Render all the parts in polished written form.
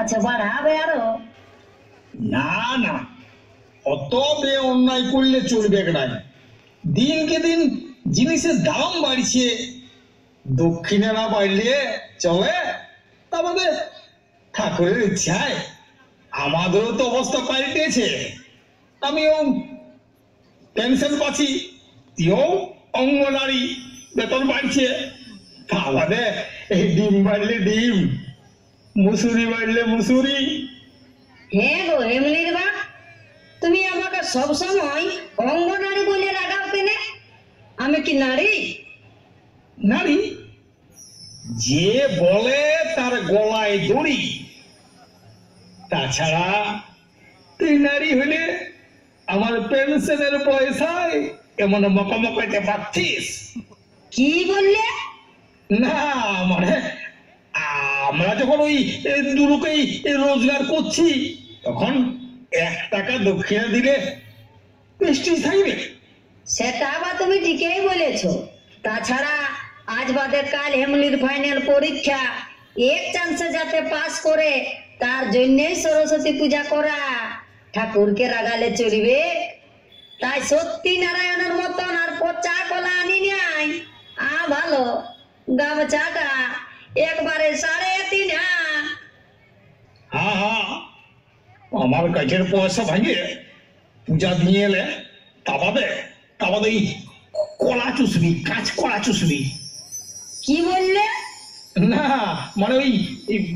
আচ্ছা বাড়াবে আরো? না না, অত বে অন্যায় করলে চলবে না। দিনকে দিন জিনিসের দাম বাড়ছে, দক্ষিণে না বাড়লে চলে? তা আমাদের ঠাকুরের ইচ্ছায় আমাদেরও তো অবস্থা পাল্টেছে। আমিও পেনশন পাচ্ছি, তুইও অঙ্গনারী বেতন বাড়ছে। তা আমাদের এই ডিম বাড়লে ডিম, মুসুরি বাড়লে মুসুরি। হ্যাঁ গো এমনির বাপ, তুমি আমাকে সবসময় অঙ্গনারী বলে রাগাও কেন? আমি কি নারী? নারী যে বলে তার গলায় দড়ি। তাছাড়া তুই নারী হলে আমার পেনশনের পয়সায় এমন মকামকাইতে পারছিস? কি বললে? না মানে আমরা যখন ওই দুলুকেই রোজগার করছি, তখন 1 টাকা দক্ষিণা দিলে প্রেস্টিজ থাকবে। সেটা আবার তুমি ঠিকই বলেছো। তাছাড়া আজ বাদে কাল হেমলির ফাইনাল পরীক্ষা, এক চান্সে যাতে পাস করে তার জন্যই সরস্বতী পূজা করা। ঠাকুরকে রাগালে চলিবে? তাই সত্যি নারায়ণের মতন আর পচা কলা আনি নাই। ভালো গামছাটা একবারে 3.5। হ্যাঁ হ্যাঁ, আমার কাছের পয়সা ভাঙিয়ে পূজা দিয়ে এলে তা বাদে এই কলা চুষবি, কাঁচ কলা চুষবি। কি বললে? না মানে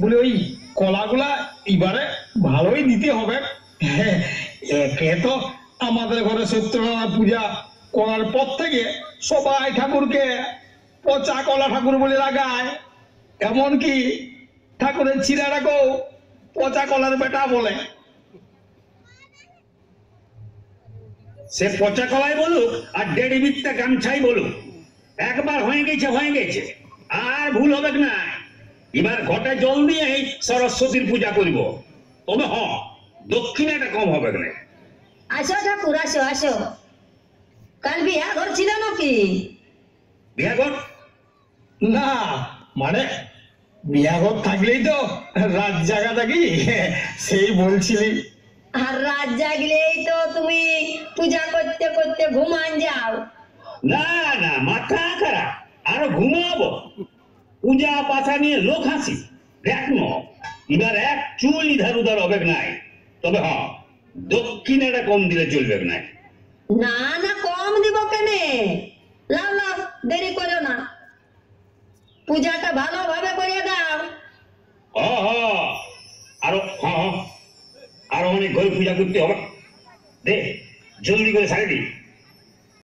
বলে ওই কলাগুলা এবারে ভালোই দিতে হবে। হ্যাঁ, একে তো আমাদের ঘরে সত্যনারায়ণ পূজা করার পর থেকে সবাই ঠাকুরকে পচা কলা ঠাকুর বলে লাগায়। এমনকি ঠাকুরের ছিলাটাকেও পচা কলার বেটা বলে। সে পচা কলাই বলুক আর 1.5 বিত্তা গামছাই বলুক, একবার হয়ে গেছে, আর ভুল হবে না। এবার ঘটে জল দিয়ে সরস্বতীর পূজা করিব। তবে দক্ষিণাটা কম হবে না। আসো ঠাকুর, আসো আসো। কাল বিয়া করছিল নাকি? বিয়াঘর? না মানে বিয়াঘর থাকলেই তো রাত জাগা থাকি, সেই বলছিলি। আর রাত জাগলেই তো তুমি পূজা করতে করতে ঘুমান যাও। না না, মাথা খারাপ, আরো ঘুমাবো। পূজা পাঠা নিয়ে লোক হাসি দেখ ন, এবার এক চুল ইধার উধার হবে নাই। তবে দক্ষিণাটা কম দিলে চলবে না। না না, কম দিব কেনে? লাও লাও, দেরি করো না, পূজাটা ভালোভাবে করে দাও। আরো আরো অনেক ঘরে পূজা করতে হবে। দে জলদি করে সারি দি।